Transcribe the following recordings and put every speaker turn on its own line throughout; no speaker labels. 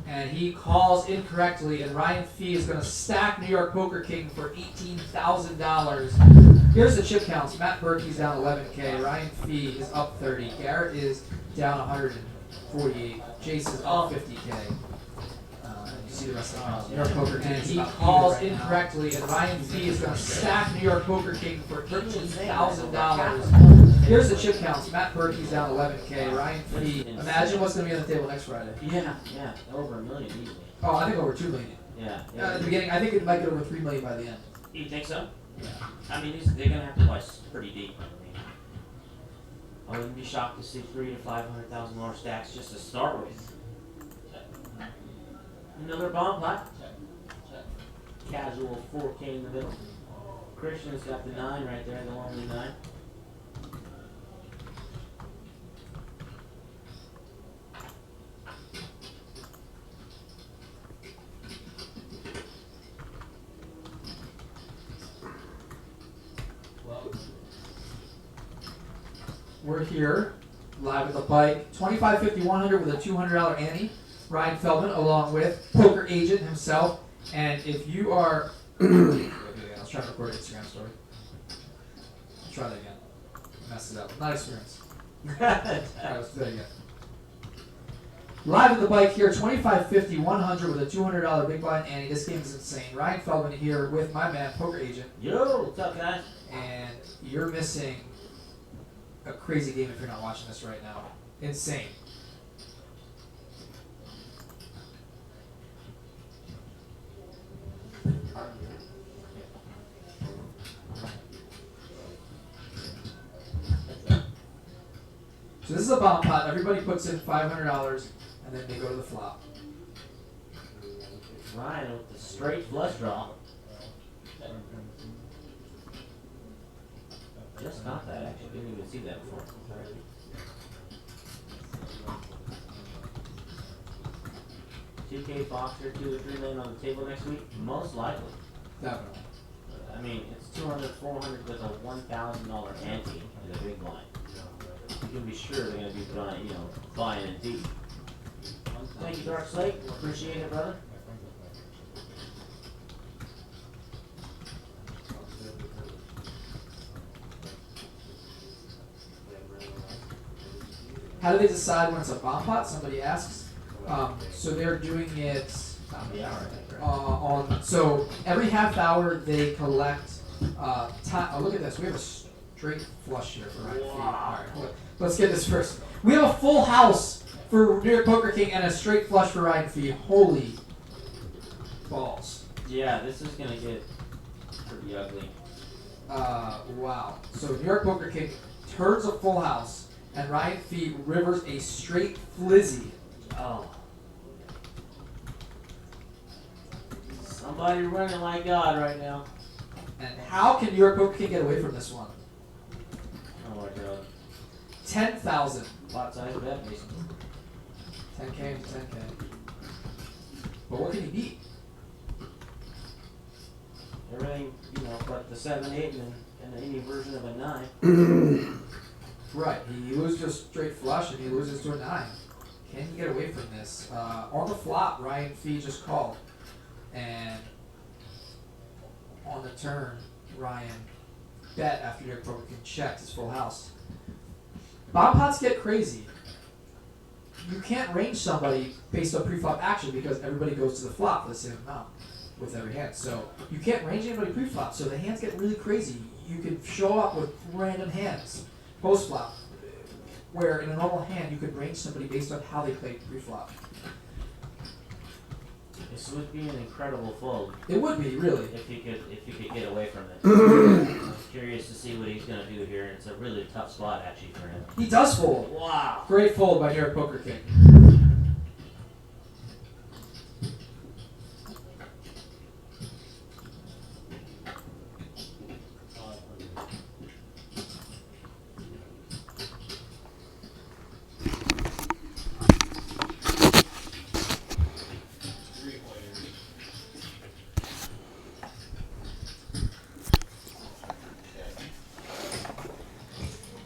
And he calls incorrectly, and Ryan Fee is going to stack New York Poker King for $18,000. Here's the chip counts. Matt Berkey's down 11K. Ryan Fee is up 30. Garrett is down 148. Jace is up 50K. You see the rest of the counts. New York Poker King. And he calls incorrectly, and Ryan Fee is going to stack New York Poker King for $13,000. Here's the chip counts. Matt Berkey's down 11K. Ryan Fee. Imagine what's going to be on the table next Friday.
Yeah, over $1 million easily.
Oh, I think over $2 million.
Yeah.
At the beginning, I think it might get over $3 million by the end.
You think so?
Yeah.
I mean, they're gonna have to play pretty deep. I wouldn't be shocked to see $300,000 to $500,000 stacks just to start with. Another bomb pot. Casual 4K in the middle. Christian's got the 9 right there, the lonely 9.
We're here, live at the bike. 25, 50, 100 with a $200 ante. Ryan Feldman, along with Poker Agent himself. And if you are... Let's try to record an Instagram story. Let's try that again. Messed it up. Not experience. Alright, let's do that again. Live at the bike here, 25, 50, 100 with a $200 big blind ante. This game is insane. Ryan Feldman here with my man, Poker Agent.
Yo, what's up, guys?
And you're missing a crazy game if you're not watching this right now. Insane. So this is a bomb pot. Everybody puts in $500 and then they go to the flop.
Ryan with the straight flush draw. Just got that actually. Didn't even see that before. 2K Boxer, 2 or 3 million on the table next week? Most likely.
Definitely.
I mean, it's 200, 400 with a $1,000 ante in the big line. You can be sure they're going to be buying, buying it deep. Thank you, Dark Slate. Appreciate it, brother.
How do they decide when it's a bomb pot? Somebody asks. So they're doing it on. So every half hour they collect time. Oh, look at this. We have a straight flush here for Ryan Fee. All right, let's get this first. We have a full house for New York Poker King and a straight flush for Ryan Fee. Holy balls.
Yeah, this is going to get pretty ugly.
Wow. So New York Poker King turns a full house. And Ryan Fee rivers a straight flizzy.
Oh. Somebody running like God right now.
And how can New York Poker King get away from this one?
Oh my God.
10,000.
Lot size bet, basically.
10K into 10K. But what can he beat?
Everything, but the 7, 8, and any version of a 9.
Right, he loses a straight flush and he loses to a 9. Can he get away from this? On the flop, Ryan Fee just called. And on the turn, Ryan bet after New York Poker King checked his full house. Bomb pots get crazy. You can't range somebody based on pre-flop action because everybody goes to the flop for the same amount with every hand. So you can't range anybody pre-flop, so the hands get really crazy. You can show up with random hands post-flop, where in a normal hand you could range somebody based on how they played pre-flop.
This would be an incredible fold.
It would be, really.
If you could get away from it. I was curious to see what he's going to do here. It's a really tough spot, actually, for him.
He does fold.
Wow.
Great fold by New York Poker King.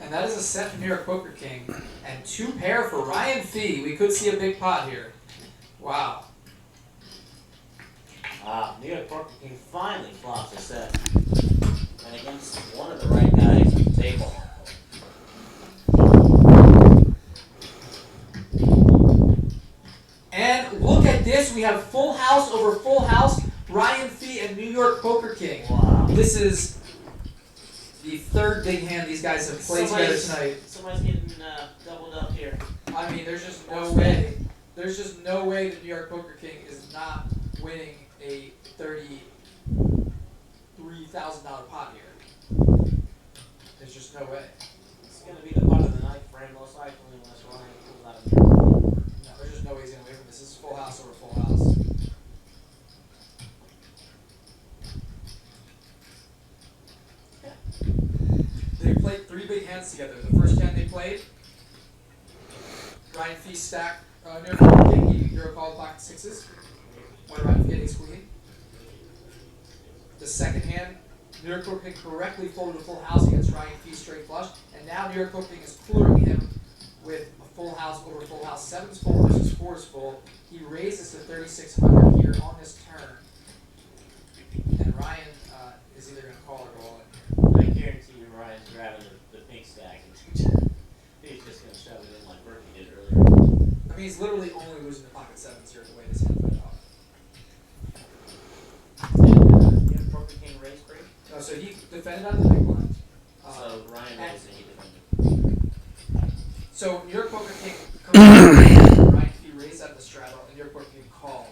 And that is a set for New York Poker King. And 2 pair for Ryan Fee. We could see a big pot here. Wow.
New York Poker King finally flops a set. And against one of the right guys at the table.
And look at this. We have full house over full house. Ryan Fee and New York Poker King.
Wow.
This is the third big hand these guys have played together tonight.
Somebody's getting doubled up here.
I mean, there's just no way. There's just no way the New York Poker King is not winning a $33,000 pot here. There's just no way.
It's going to be the pot of the night for him, most likely, unless Ryan pulls out of here.
No, there's just no way he's going to win from this. This is full house over full house. They played three big hands together. The first hand they played, Ryan Fee stacked New York Poker King. He drew a call pocket sixes. When Ryan Fee had ace queen. The second hand, New York Poker King correctly folded a full house against Ryan Fee straight flush, and now New York Poker King is coolering him with a full house over full house. 7's full versus 4's full. He raises to 3,600 here on this turn, and Ryan is either going to call or go all in.
I guarantee you Ryan's grabbing the pink stack. He's just going to shove it in like Berkey did earlier.
I mean, he's literally only losing the pocket 7s here the way this hand played out.
New York Poker King raise break.
No, so he defended out of the big blind.
So Ryan raised and he defended.
So New York Poker King Ryan Fee raised out of the straddle, and New York Poker King called,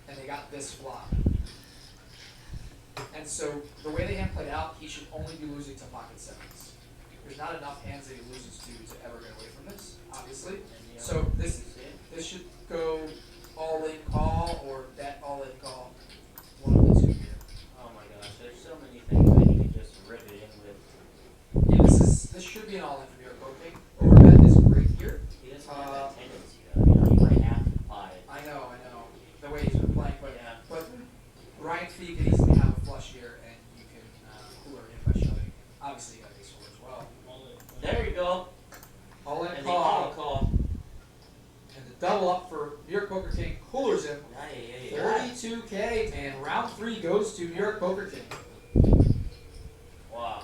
and they got this flop. And so the way the hand played out, he should only be losing to pocket 7s. There's not enough hands that he loses to ever get away from this, obviously. So this should go all in call or bet all in call. One of the two here.
Oh my gosh, there's so many things that he can just rip it in with.
Yeah, this should be an all in for New York Poker King. Overbet is great here.
He doesn't have that tendency though. You know, he might have to apply it.
I know. The way he's been playing, but
Yeah.
but Ryan Fee could easily have a flush here, and you can cooler him by shoving. Obviously, you got ace four as well.
There you go.
All in
And the
call,
auto call.
and the double up for New York Poker King coolers him.
Yeah.
32K, and round 3 goes to New York Poker King.
Wow.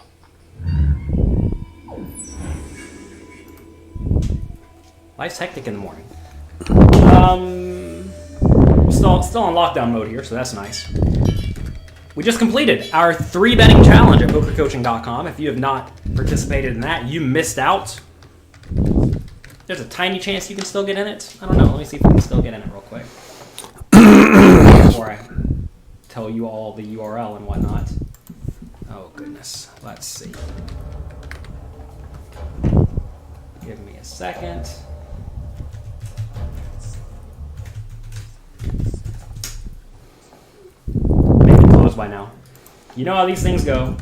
Life's hectic in the morning. Still on lockdown mode here, so that's nice. We just completed our 3 betting challenge at pokercoaching.com. If you have not participated in that, you missed out. There's a tiny chance you can still get in it. I don't know. Let me see if we can still get in it real quick. Before I tell you all the URL and whatnot. Oh, goodness. Let's see. Give me a second. Maybe closed by now. You know how these things go.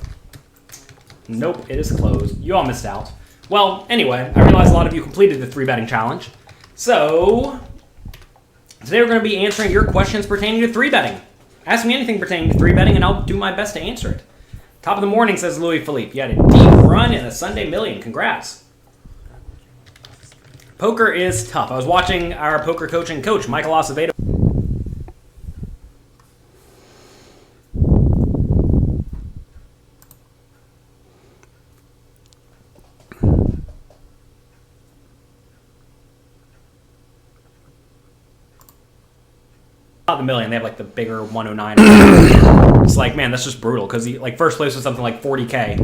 Nope, it is closed. You all missed out. Well, anyway, I realize a lot of you completed the 3 betting challenge. So, today we're going to be answering your questions pertaining to 3 betting. Ask me anything pertaining to 3 betting and I'll do my best to answer it. Top of the morning, says Louis Philippe. You had a deep run in a Sunday million. Congrats. Poker is tough. I was watching our poker coaching coach, Michael Acevedo. Not the million, they have like the bigger 109. It's like, man, that's just brutal because like first place was something like 40K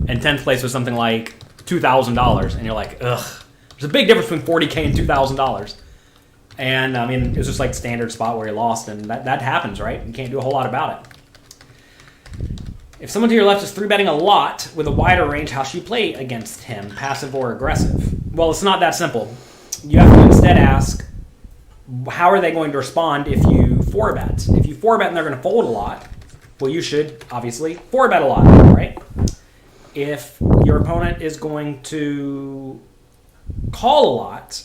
and 10th place was something like $2,000, and you're like, ugh. There's a big difference between 40K and $2,000. And I mean, it was just like standard spot where you lost, and that happens, right? You can't do a whole lot about it. If someone to your left is 3-betting a lot with a wider range, how should you play against him, passive or aggressive? Well, it's not that simple. You have to instead ask, how are they going to respond if you 4-bet? If you 4-bet and they're going to fold a lot, well, you should obviously 4-bet a lot, right? If your opponent is going to call a lot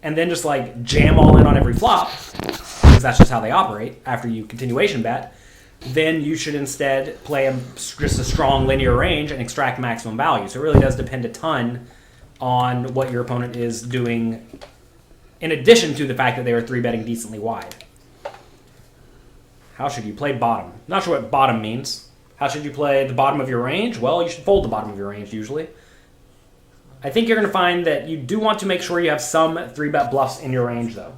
and then just like jam all in on every flop, because that's just how they operate after you continuation bet, then you should instead play just a strong linear range and extract maximum value. So it really does depend a ton on what your opponent is doing in addition to the fact that they were 3-betting decently wide. How should you play bottom? Not sure what bottom means. How should you play the bottom of your range? Well, you should fold the bottom of your range usually. I think you're going to find that you do want to make sure you have some 3-bet bluffs in your range, though.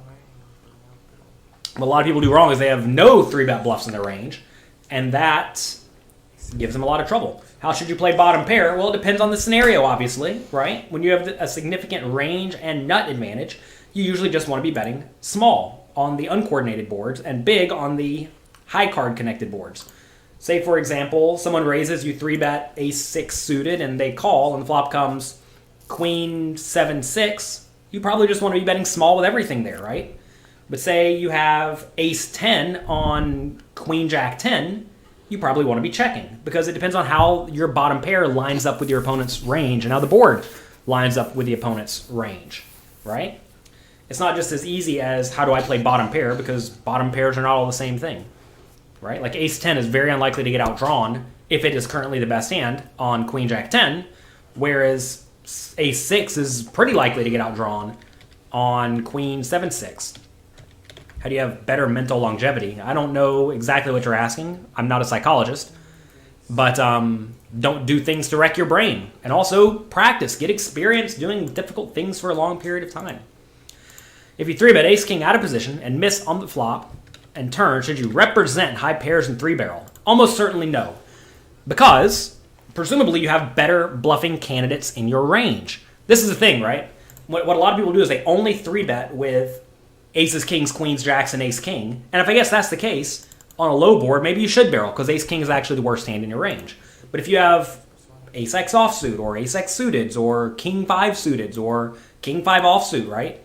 What a lot of people do wrong is they have no 3-bet bluffs in their range, and that gives them a lot of trouble. How should you play bottom pair? Well, it depends on the scenario, obviously, right? When you have a significant range and nut advantage, you usually just want to be betting small on the uncoordinated boards and big on the high card connected boards. Say, for example, someone raises, you 3-bet ace-6 suited, and they call, and the flop comes queen 7-6. You probably just want to be betting small with everything there, right? But say you have ace-10 on queen-jack-10, you probably want to be checking, because it depends on how your bottom pair lines up with your opponent's range and how the board lines up with the opponent's range, right? It's not just as easy as how do I play bottom pair, because bottom pairs are not all the same thing, right? Like ace-10 is very unlikely to get outdrawn if it is currently the best hand on queen-jack-10, whereas ace-6 is pretty likely to get outdrawn on queen 7-6. How do you have better mental longevity? I don't know exactly what you're asking. I'm not a psychologist. But don't do things to wreck your brain. And also practice. Get experience doing difficult things for a long period of time. If you 3-bet ace-king out of position and miss on the flop and turn, should you represent high pairs and 3-barrel? Almost certainly no. Because presumably you have better bluffing candidates in your range. This is the thing, right? What a lot of people do is they only 3-bet with aces, kings, queens, jacks, and ace-king. And if I guess that's the case, on a low board, maybe you should barrel, because ace-king is actually the worst hand in your range. But if you have ace-x offsuit, or ace-x suiteds, or king-5 suiteds, or king-5 offsuit, right?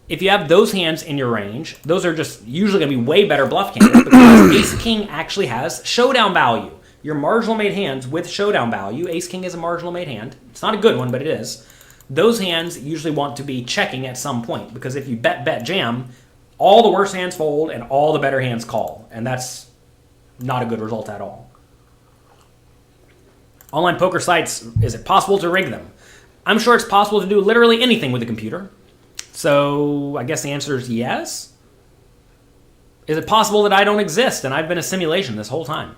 If you have those hands in your range, those are just usually going to be way better bluff candidates, because ace-king actually has showdown value. Your marginal made hands with showdown value, ace-king is a marginal made hand. It's not a good one, but it is. Those hands usually want to be checking at some point, because if you bet, jam, all the worst hands fold and all the better hands call, and that's not a good result at all. Online poker sites, is it possible to rig them? I'm sure it's possible to do literally anything with a computer, so I guess the answer is yes. Is it possible that I don't exist and I've been a simulation this whole time?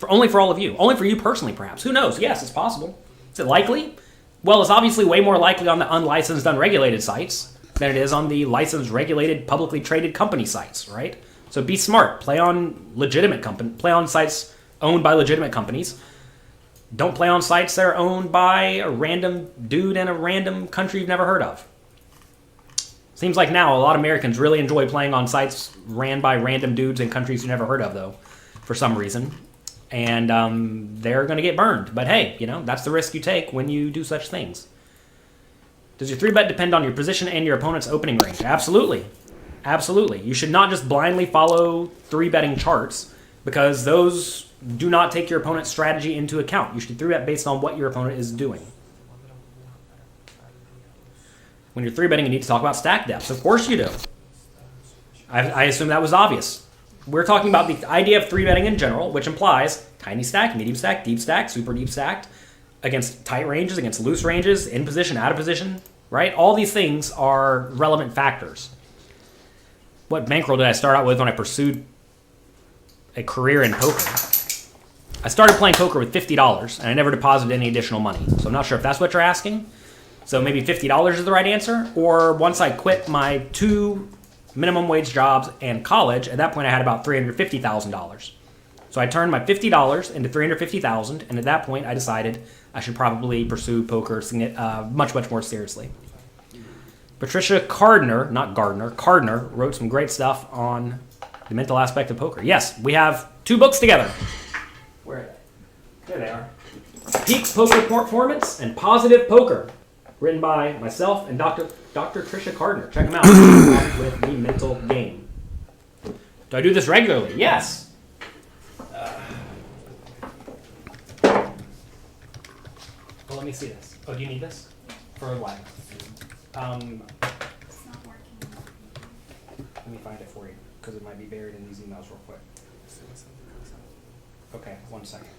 Only for all of you. Only for you personally, perhaps. Who knows? Yes, it's possible. Is it likely? Well, it's obviously way more likely on the unlicensed, unregulated sites than it is on the licensed, regulated, publicly traded company sites, right? So be smart. Play on play on sites owned by legitimate companies. Don't play on sites that are owned by a random dude in a random country you've never heard of. Seems like now a lot of Americans really enjoy playing on sites ran by random dudes in countries you've never heard of, though, for some reason. And they're going to get burned. But hey, that's the risk you take when you do such things. Does your 3-bet depend on your position and your opponent's opening range? Absolutely. Absolutely. You should not just blindly follow 3-betting charts, because those do not take your opponent's strategy into account. You should 3-bet based on what your opponent is doing. When you're 3-betting, you need to talk about stack depths. Of course you do. I assume that was obvious. We're talking about the idea of 3-betting in general, which implies tiny stack, medium stack, deep stack, super deep stacked, against tight ranges, against loose ranges, in position, out of position, right? All these things are relevant factors. What bankroll did I start out with when I pursued a career in poker? I started playing poker with $50, and I never deposited any additional money. So I'm not sure if that's what you're asking. So maybe $50 is the right answer, or once I quit my 2 minimum wage jobs and college, at that point I had about $350,000. So I turned my $50 into $350,000, and at that point I decided I should probably pursue poker much, much more seriously. Patricia Cardner, not Gardner, Cardner wrote some great stuff on the mental aspect of poker. Yes, we have 2 books together. Where are they? There they are. Peak Poker Performance and Positive Poker, written by myself and Dr. Tricia Cardner. Check them out. With the mental game. Do I do this regularly? Yes. Well, let me see this. Oh, do you need this? For what?
It's not working.
Let me find it for you, because it might be buried in these emails real quick. Okay, 1 second.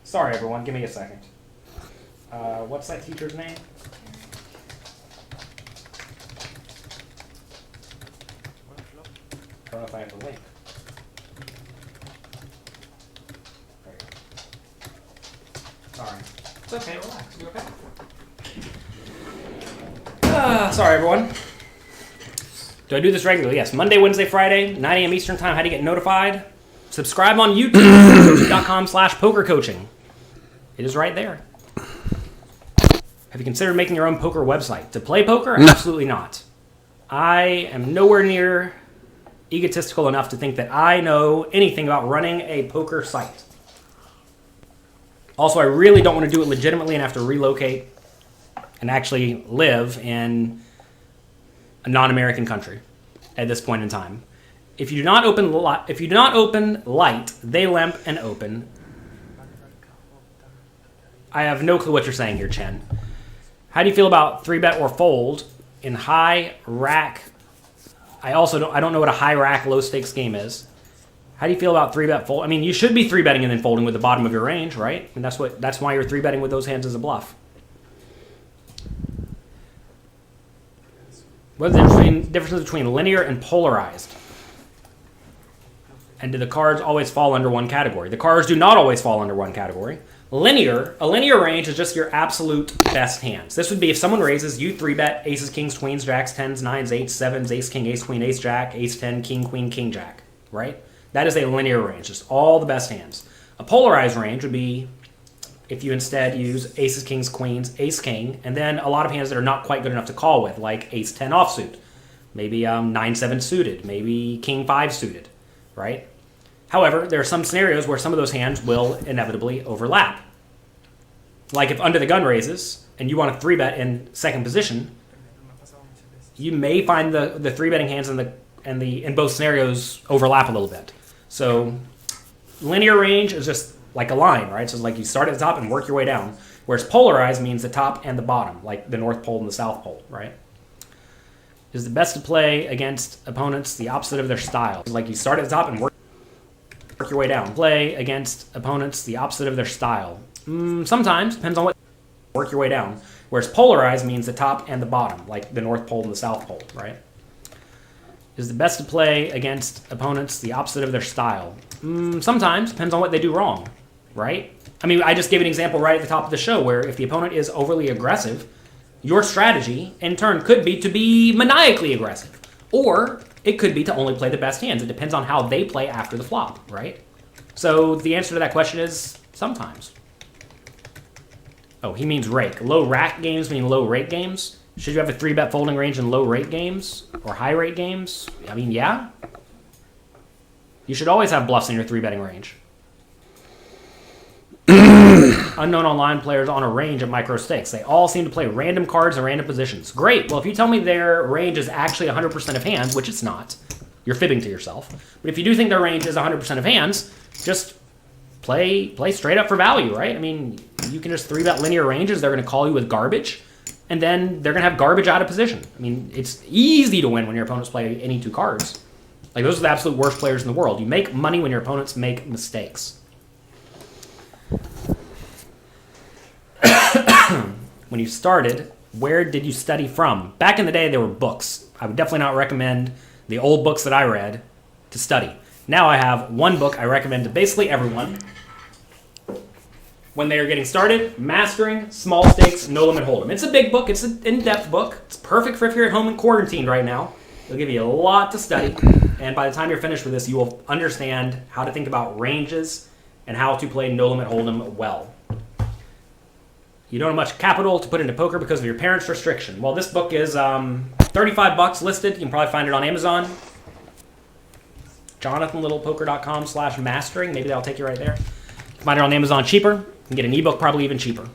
Sorry, everyone. Give me a second. What's that teacher's name? I don't know if I have the link. There you go. Sorry.
It's okay, relax. You okay?
Sorry, everyone. Do I do this regularly? Yes. Monday, Wednesday, Friday, 9 a.m. Eastern Time. How do you get notified? Subscribe on YouTube. youtube.com/pokercoaching. It is right there. Have you considered making your own poker website? To play poker? Absolutely not. I am nowhere near egotistical enough to think that I know anything about running a poker site. Also, I really don't want to do it legitimately and have to relocate and actually live in a non-American country at this point in time. If you do not open light, they lamp and open. I have no clue what you're saying here, Chen. How do you feel about 3-bet or fold in high rack? I don't know what a high rack low stakes game is. How do you feel about 3-bet fold? I mean, you should be 3-betting and then folding with the bottom of your range, right? And that's why you're 3-betting with those hands as a bluff. What's the difference between linear and polarized? And do the cards always fall under one category? The cards do not always fall under one category. A linear range is just your absolute best hands. This would be if someone raises, you 3-bet aces, kings, queens, jacks, 10s, 9s, 8s, 7s, ace, king, ace, queen, ace, jack, ace, 10, king, queen, king, jack, right? That is a linear range, just all the best hands. A polarized range would be if you instead use aces, kings, queens, ace, king, and then a lot of hands that are not quite good enough to call with, like ace, 10 offsuit, maybe 9, 7 suited, maybe king, 5 suited, right? However, there are some scenarios where some of those hands will inevitably overlap. Like if under the gun raises and you want a 3-bet in second position, you may find the 3-betting hands in both scenarios overlap a little bit. So linear range is just like a line, right? So it's like you start at the top and work your way down. Whereas polarized means the top and the bottom, like the North Pole and the South Pole, right? Is the best to play against opponents the opposite of their style. Like you start at the top and work your way down. Play against opponents the opposite of their style. Sometimes, depends on what. Work your way down. Whereas polarized means the top and the bottom, like the North Pole and the South Pole, right? Is the best to play against opponents the opposite of their style. Sometimes, depends on what they do wrong, right? I mean, I just gave an example right at the top of the show where if the opponent is overly aggressive, your strategy, in turn, could be to be maniacally aggressive. Or it could be to only play the best hands. It depends on how they play after the flop, right? So the answer to that question is sometimes. Oh, he means rake. Low rack games mean low rake games. Should you have a 3-bet folding range in low rate games or high rate games? I mean, yeah. You should always have bluffs in your 3-betting range. Unknown online players on a range at micro stakes. They all seem to play random cards in random positions. Great. Well, if you tell me their range is actually 100% of hands, which it's not, you're fibbing to yourself. But if you do think their range is 100% of hands, just play straight up for value, right? I mean, you can just 3-bet linear ranges. They're going to call you with garbage, and then they're going to have garbage out of position. I mean, it's easy to win when your opponents play any 2 cards. Like, those are the absolute worst players in the world. You make money when your opponents make mistakes. When you started, where did you study from? Back in the day, there were books. I would definitely not recommend the old books that I read to study. Now I have one book I recommend to basically everyone when they are getting started: Mastering Small Stakes No Limit Hold'em. It's a big book. It's an in-depth book. It's perfect for if you're at home and quarantined right now. It'll give you a lot to study, and by the time you're finished with this, you will understand how to think about ranges and how to play No Limit Hold'em well. You don't have much capital to put into poker because of your parents' restriction. Well, this book is $35 listed. You can probably find it on Amazon. JonathanLittlePoker.com/mastering. Maybe that'll take you right there. You can find it on Amazon cheaper. You can get an ebook probably even cheaper.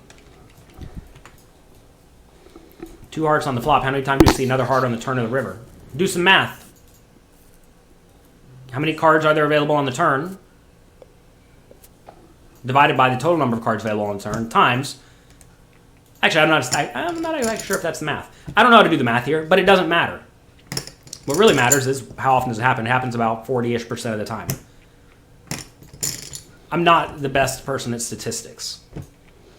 2 hearts on the flop. How many times do you see another heart on the turn of the river? Do some math. How many cards are there available on the turn? Divided by the total number of cards available on the turn times. Actually, I'm not exactly sure if that's the math. I don't know how to do the math here, but it doesn't matter. What really matters is how often does it happen. It happens about 40-ish% of the time. I'm not the best person at statistics.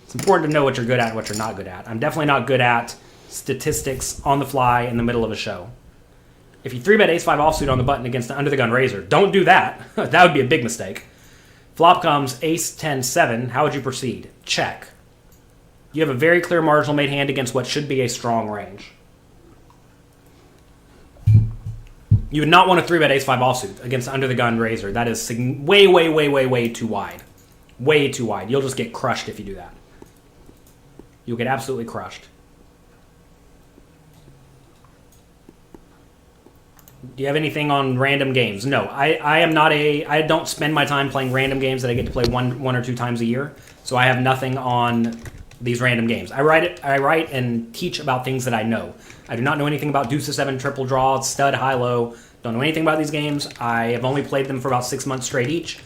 It's important to know what you're good at and what you're not good at. I'm definitely not good at statistics on the fly in the middle of a show. If you 3-bet ace-5 offsuit on the button against the under-the-gun razor, don't do that. That would be a big mistake. Flop comes ace-10-7. How would you proceed? Check. You have a very clear marginal made hand against what should be a strong range. You would not want to 3-bet ace-5 offsuit against the under-the-gun razor. That is way, way, way, way, way too wide. Way too wide. You'll just get crushed if you do that. You'll get absolutely crushed. Do you have anything on random games? No, I am not I don't spend my time playing random games that I get to play one or two times a year. So I have nothing on these random games. I write and teach about things that I know. I do not know anything about deuce to 7 triple draw, stud, high, low. Don't know anything about these games. I have only played them for about 6 months straight each.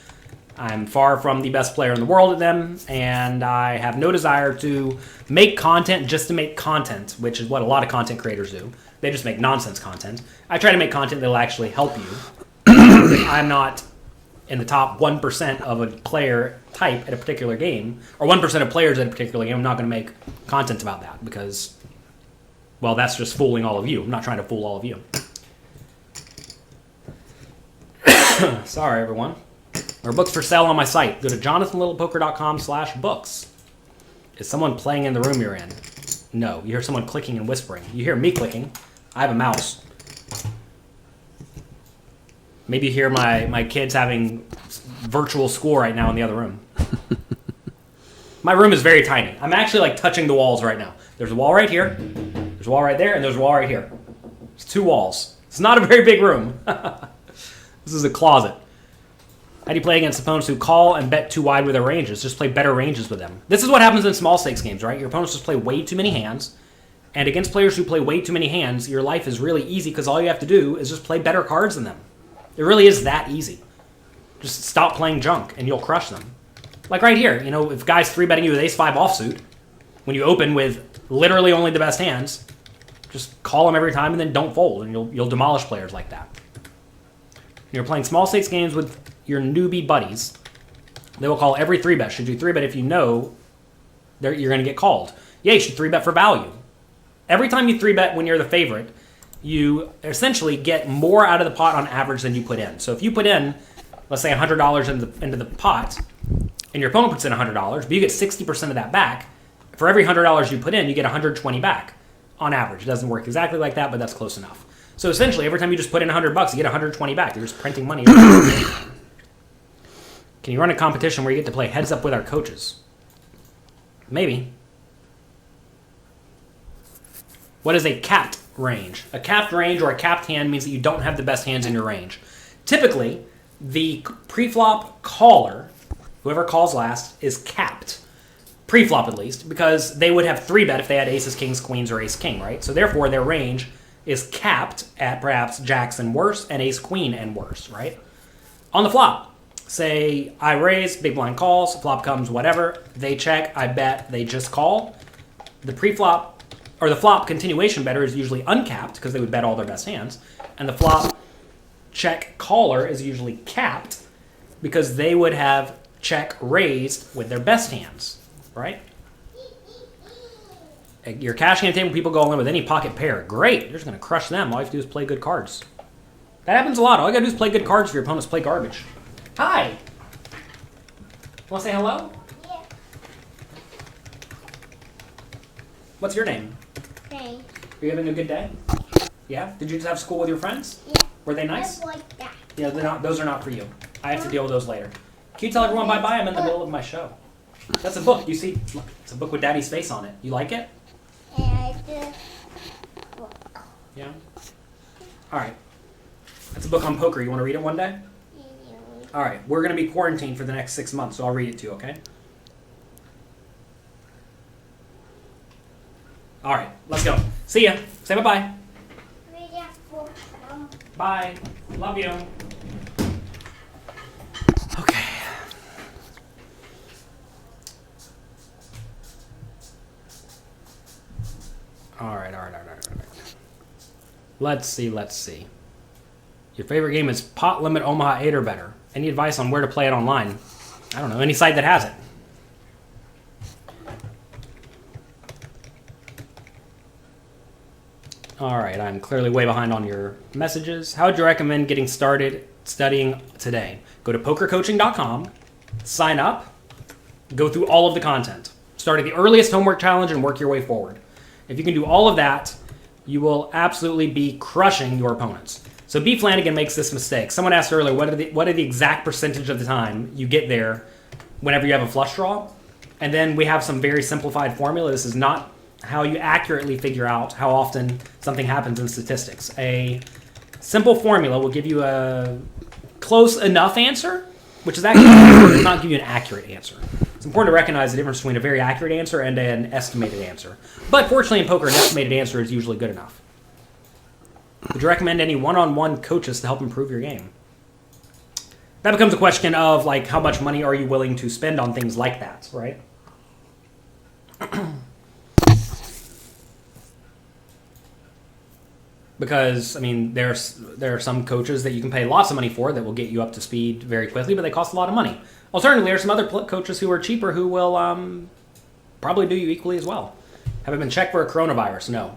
I'm far from the best player in the world at them, and I have no desire to make content just to make content, which is what a lot of content creators do. They just make nonsense content. I try to make content that will actually help you. I'm not in the top 1% of a player type at a particular game, or 1% of players at a particular game. I'm not going to make content about that because, well, that's just fooling all of you. I'm not trying to fool all of you. Sorry, everyone. There are books for sale on my site. Go to jonathanlittlepoker.com/books. Is someone playing in the room you're in? No. You hear someone clicking and whispering. You hear me clicking. I have a mouse. Maybe you hear my kids having virtual school right now in the other room. My room is very tiny. I'm actually like touching the walls right now. There's a wall right here. There's a wall right there, and there's a wall right here. It's 2 walls. It's not a very big room. This is a closet. How do you play against opponents who call and bet too wide with their ranges? Just play better ranges with them. This is what happens in small stakes games, right? Your opponents just play way too many hands. And against players who play way too many hands, your life is really easy because all you have to do is just play better cards than them. It really is that easy. Just stop playing junk and you'll crush them. Like right here, you know, if guys 3-betting you with ace-5 offsuit, when you open with literally only the best hands, just call them every time and then don't fold, and you'll demolish players like that. You're playing small stakes games with your newbie buddies. They will call every 3-bet. Should you 3-bet if you know you're going to get called? Yeah, you should 3-bet for value. Every time you 3-bet when you're the favorite, you essentially get more out of the pot on average than you put in. So if you put in, let's say $100 into the pot, and your opponent puts in $100, but you get 60% of that back, for every $100 you put in, you get 120 back on average. It doesn't work exactly like that, but that's close enough. So essentially, every time you just put in $100, you get 120 back. You're just printing money. Can you run a competition where you get to play heads up with our coaches? Maybe. What is a capped range? A capped range or a capped hand means that you don't have the best hands in your range. Typically, the pre-flop caller, whoever calls last, is capped. Pre-flop at least, because they would have 3-bet if they had aces, kings, queens, or ace-king, right? So therefore, their range is capped at perhaps jacks and worse and ace-queen and worse, right? On the flop, say I raise, big blind calls, flop comes, whatever. They check, I bet, they just call. The pre-flop, or the flop continuation better is usually uncapped because they would bet all their best hands. And the flop check caller is usually capped because they would have check raised with their best hands, right? Your cash hand table, people go in with any pocket pair. Great, you're just going to crush them. All you have to do is play good cards. That happens a lot. All you got to do is play good cards if your opponents play garbage. Hi. Want to say hello?
Yeah.
What's your name?
Okay.
Are you having a good day? Yeah? Did you just have school with your friends?
Yeah.
Were they nice?
Just like that.
Yeah, they're not. Those are not for you. I have to deal with those later. Can you tell everyone bye-bye? I'm in the middle of my show. That's a book. You see? Look, it's a book with Daddy's face on it. You like it?
And
Yeah? All right. That's a book on poker. You want to read it one day? All right. We're going to be quarantined for the next 6 months, so I'll read it to you, okay? All right. Let's go. See ya. Say bye-bye. Bye. Love you. Okay. All right. Let's see. Your favorite game is Pot Limit Omaha 8 or better. Any advice on where to play it online? I don't know. Any site that has it. All right, I'm clearly way behind on your messages. How would you recommend getting started studying today? Go to pokercoaching.com, sign up, go through all of the content. Start at the earliest homework challenge and work your way forward. If you can do all of that, you will absolutely be crushing your opponents. So B. Flanagan makes this mistake. Someone asked earlier, what are the exact percentage of the time you get there whenever you have a flush draw? And then we have some very simplified formula. This is not how you accurately figure out how often something happens in statistics. A simple formula will give you a close enough answer, which is actually does not give you an accurate answer. It's important to recognize the difference between a very accurate answer and an estimated answer. But fortunately in poker, an estimated answer is usually good enough. Would you recommend any one-on-one coaches to help improve your game? That becomes a question of like how much money are you willing to spend on things like that, right? Because, I mean, there are some coaches that you can pay lots of money for that will get you up to speed very quickly, but they cost a lot of money. Alternatively, there are some other coaches who are cheaper who will probably do you equally as well. Have I been checked for a coronavirus? No.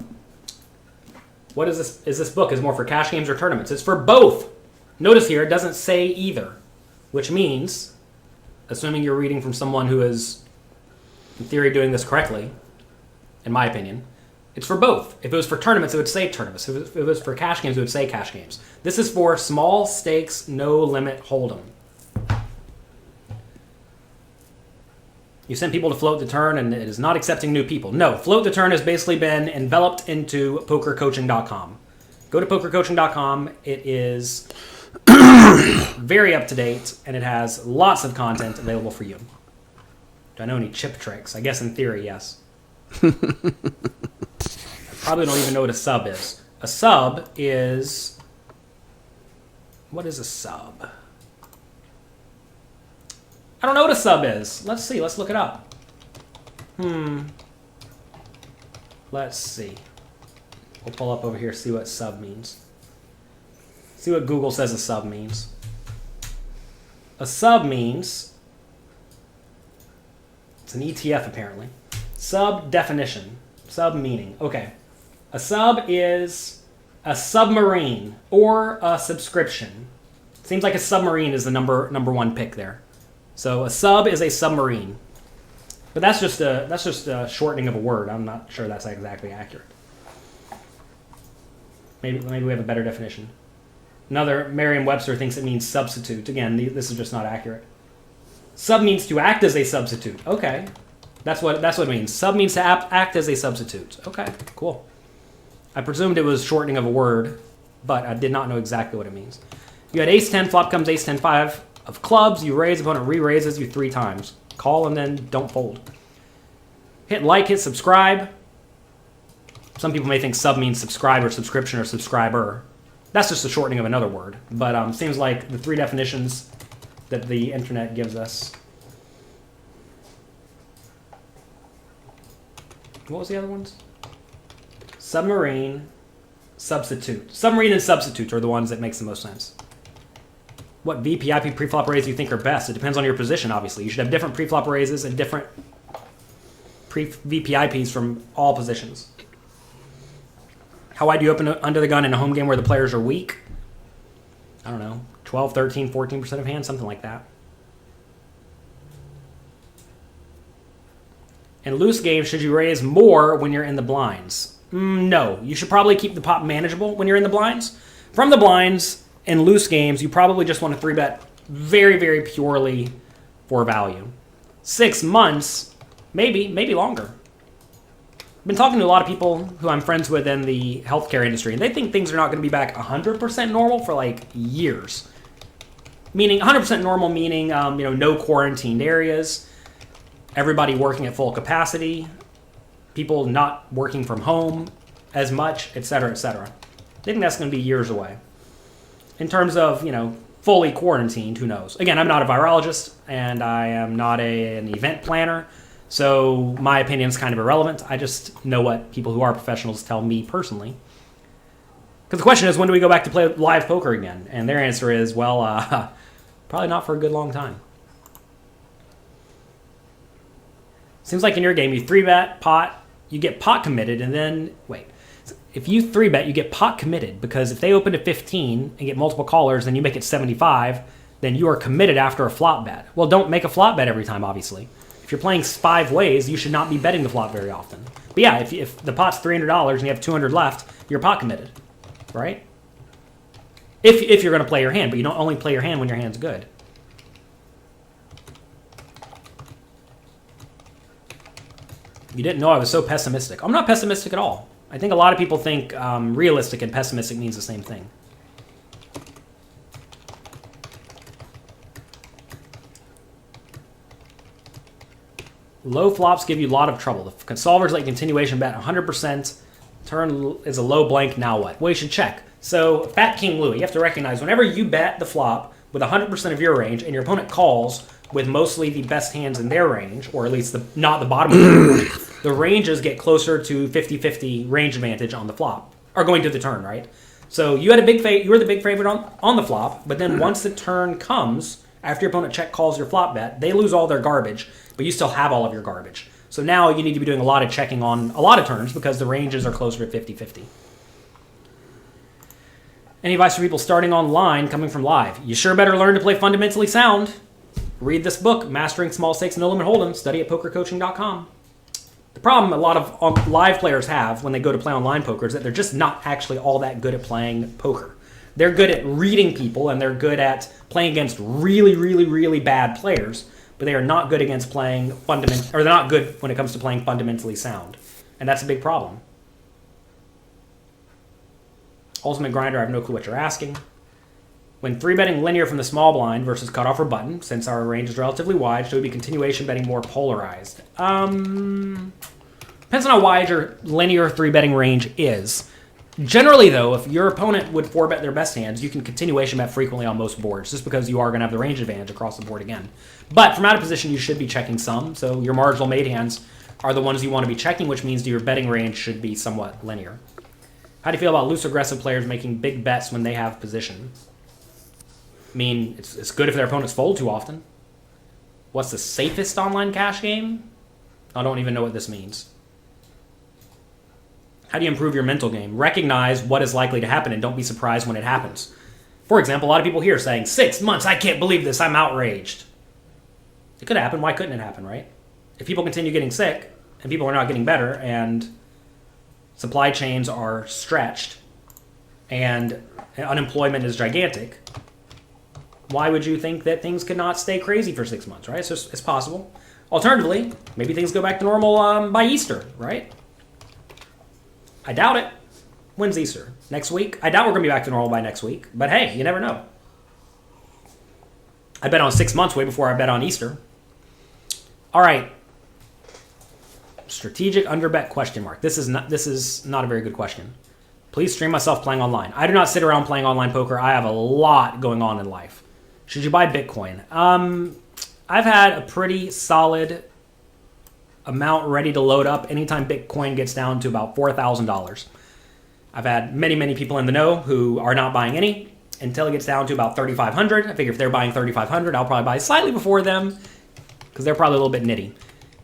What is this? Is this book is more for cash games or tournaments? It's for both. Notice here, it doesn't say either, which means, assuming you're reading from someone who is, in theory, doing this correctly, in my opinion, it's for both. If it was for tournaments, it would say tournaments. If it was for cash games, it would say cash games. This is for small stakes, no limit hold'em. You send people to Float the Turn, and it is not accepting new people. No, Float the Turn has basically been enveloped into pokercoaching.com. Go to pokercoaching.com. It is very up to date, and it has lots of content available for you. Do I know any chip tricks? I guess in theory, yes. I probably don't even know what a sub is. A sub is... What is a sub? I don't know what a sub is. Let's see. Let's look it up. Let's see. We'll pull up over here, see what sub means. See what Google says a sub means. A sub means... It's an ETF, apparently. Sub definition. Sub meaning. Okay. A sub is a submarine or a subscription. Seems like a submarine is the number one pick there. So a sub is a submarine. But that's just a shortening of a word. I'm not sure that's exactly accurate. Maybe we have a better definition. Another Merriam-Webster thinks it means substitute. Again, this is just not accurate. Sub means to act as a substitute. Okay. That's what it means. Sub means to act as a substitute. Okay, cool. I presumed it was shortening of a word, but I did not know exactly what it means. You had ace-10, flop comes ace-10-5 of clubs. You raise, opponent re-raises you 3 times. Call and then don't fold. Hit like, hit subscribe. Some people may think sub means subscribe or subscription or subscriber. That's just a shortening of another word. But seems like the 3 definitions that the internet gives us. What was the other ones? Submarine, substitute. Submarine and substitute are the ones that makes the most sense. What VP, IP, preflop raises you think are best? It depends on your position, obviously. You should have different preflop raises and different VP IPs from all positions. How wide do you open under the gun in a home game where the players are weak? I don't know, 12, 13, 14% of hands, something like that. In loose games, should you raise more when you're in the blinds? No. You should probably keep the pot manageable when you're in the blinds. From the blinds, in loose games, you probably just want to 3-bet very, very purely for value. 6 months, maybe longer. I've been talking to a lot of people who I'm friends with in the healthcare industry, and they think things are not going to be back 100% normal for like years. Meaning 100% normal, meaning no quarantined areas, everybody working at full capacity, people not working from home as much, etc., etc. They think that's going to be years away. In terms of, fully quarantined, who knows? Again, I'm not a virologist, and I am not an event planner, so my opinion is kind of irrelevant. I just know what people who are professionals tell me personally. Because the question is, when do we go back to play live poker again? And their answer is, well, probably not for a good long time. Seems like in your game, you 3-bet, pot, you get pot committed, and then, wait. if you 3-bet, you get pot committed, because if they open to 15 and get multiple callers, then you make it 75, then you are committed after a flop bet. Well, don't make a flop bet every time, obviously. If you're playing 5 ways, you should not be betting the flop very often. But yeah, if the pot's $300 and you have 200 left, you're pot committed, right? If you're going to play your hand, but you don't only play your hand when your hand's good. You didn't know I was so pessimistic. I'm not pessimistic at all. I think a lot of people think realistic and pessimistic means the same thing. Low flops give you a lot of trouble. The solvers let continuation bet 100%. Turn is a low blank, now what? Well, you should check. So, Fat King Louie, you have to recognize whenever you bet the flop with 100% of your range and your opponent calls with mostly the best hands in their range, or at least not the bottom of their range, the ranges get closer to 50-50 range advantage on the flop, or going to the turn, right? So you had you were the big favorite on the flop, but then once the turn comes, after your opponent check calls your flop bet, they lose all their garbage, but you still have all of your garbage. So now you need to be doing a lot of checking on a lot of turns because the ranges are closer to 50-50. Any advice for people starting online coming from live? You sure better learn to play fundamentally sound. Read this book, Mastering Small Stakes No Limit Hold'em, study at pokercoaching.com. The problem a lot of live players have when they go to play online poker is that they're just not actually all that good at playing poker. They're good at reading people and they're good at playing against really, really, really bad players, but they are not good against playing they're not good when it comes to playing fundamentally sound. And that's a big problem. Ultimate Grinder, I have no clue what you're asking. When 3-betting linear from the small blind versus cutoff or button, since our range is relatively wide, should we be continuation betting more polarized? Depends on how wide your linear 3-betting range is. Generally, though, if your opponent would 4-bet their best hands, you can continuation bet frequently on most boards, just because you are going to have the range advantage across the board again. But from out of position, you should be checking some, so your marginal made hands are the ones you want to be checking, which means your betting range should be somewhat linear. How do you feel about loose aggressive players making big bets when they have position? I mean, it's good if their opponents fold too often. What's the safest online cash game? I don't even know what this means. How do you improve your mental game? Recognize what is likely to happen and don't be surprised when it happens. For example, a lot of people here saying, 6 months, I can't believe this, I'm outraged. It could happen, why couldn't it happen, right? If people continue getting sick, and people are not getting better, and supply chains are stretched, and unemployment is gigantic, why would you think that things could not stay crazy for 6 months, right? So it's possible. Alternatively, maybe things go back to normal by Easter, right? I doubt it. When's Easter? Next week? I doubt we're going to be back to normal by next week. But hey, you never know. I bet on 6 months way before I bet on Easter. All right. Strategic underbet question mark. This is not a very good question. Please stream myself playing online. I do not sit around playing online poker. I have a lot going on in life. Should you buy Bitcoin? I've had a pretty solid amount ready to load up anytime Bitcoin gets down to about $4,000. I've had many, many people in the know who are not buying any until it gets down to about $3,500. I figure if they're buying $3,500, I'll probably buy slightly before them because they're probably a little bit nitty.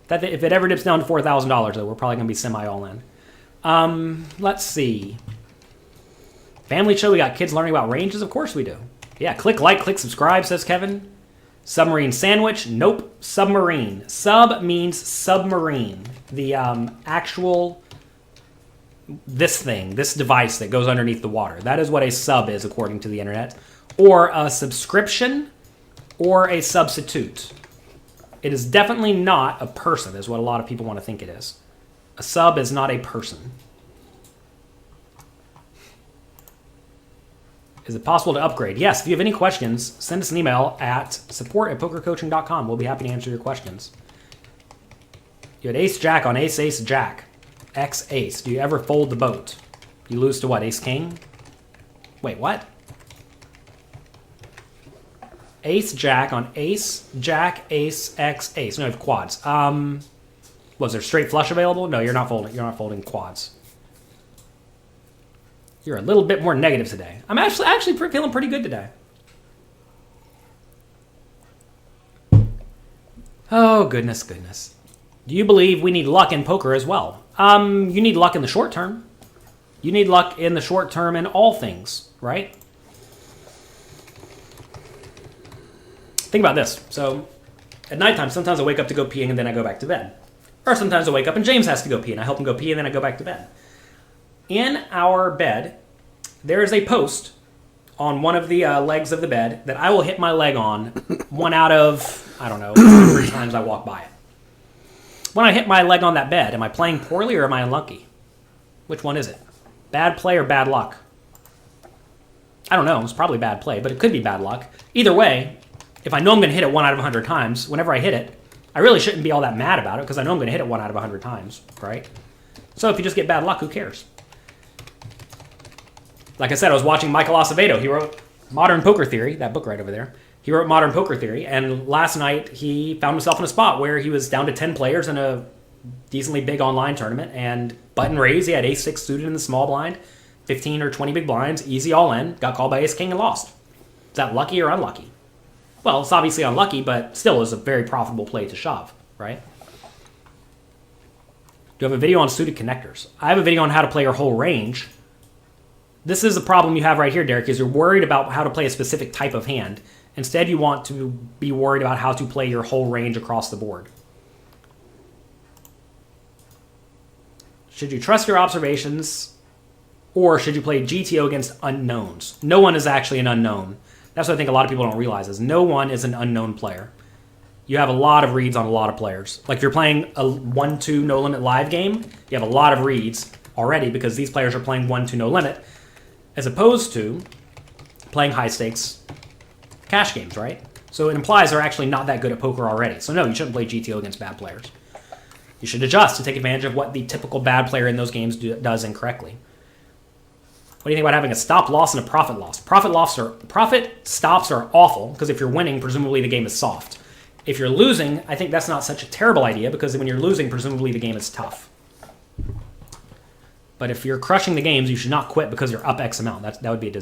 If it ever dips down to $4,000, though, we're probably going to be semi-all in. Let's see. Family show, we got kids learning about ranges? Of course we do. Yeah, click like, click subscribe, says Kevin. Submarine sandwich? Nope. Submarine. Sub means submarine. The actual, this device that goes underneath the water. That is what a sub is, according to the internet. Or a subscription, or a substitute. It is definitely not a person, is what a lot of people want to think it is. A sub is not a person. Is it possible to upgrade? Yes, if you have any questions, send us an email at support@pokercoaching.com. We'll be happy to answer your questions. You had ace-jack on ace-ace-jack. X-ace. Do you ever fold the boat? You lose to what, ace-king? Wait, what? Ace-jack on ace-jack, ace-x-ace. No, I have quads. Was there straight flush available? No, you're not folding. You're not folding quads. You're a little bit more negative today. I'm actually feeling pretty good today. Oh, goodness. Do you believe we need luck in poker as well? You need luck in the short term. You need luck in the short term in all things, right? Think about this. So at nighttime, sometimes I wake up to go peeing and then I go back to bed. Or sometimes I wake up and James has to go pee and I help him go pee and then I go back to bed. In our bed, there is a post on one of the legs of the bed that I will hit my leg on 1 out of, I don't know, 3 times I walk by it. When I hit my leg on that bed, am I playing poorly or am I unlucky? Which one is it? Bad play or bad luck? I don't know. It's probably bad play, but it could be bad luck. Either way, if I know I'm going to hit it 1 out of 100 times, whenever I hit it, I really shouldn't be all that mad about it because I know I'm going to hit it 1 out of 100 times, right? So if you just get bad luck, who cares? Like I said, I was watching Michael Acevedo. He wrote Modern Poker Theory, that book right over there. He wrote Modern Poker Theory, and last night he found himself in a spot where he was down to 10 players in a decently big online tournament, and button raise, he had ace-6 suited in the small blind, 15 or 20 big blinds, easy all in, got called by ace-king and lost. Is that lucky or unlucky? Well, it's obviously unlucky, but still is a very profitable play to shove, right? Do you have a video on suited connectors? I have a video on how to play your whole range. This is a problem you have right here, Derek, is you're worried about how to play a specific type of hand. Instead, you want to be worried about how to play your whole range across the board. Should you trust your observations, or should you play GTO against unknowns? No one is actually an unknown. That's what I think a lot of people don't realize, is no one is an unknown player. You have a lot of reads on a lot of players. Like if you're playing a 1-2 no limit live game, you have a lot of reads already because these players are playing 1-2 no limit, as opposed to playing high stakes cash games, right? So it implies they're actually not that good at poker already. So no, you shouldn't play GTO against bad players. You should adjust to take advantage of what the typical bad player in those games does incorrectly. What do you think about having a stop loss and a profit loss? Profit stops are awful because if you're winning, presumably the game is soft. If you're losing, I think that's not such a terrible idea because when you're losing, presumably the game is tough. But if you're crushing the games, you should not quit because you're up X amount. That would be a disaster.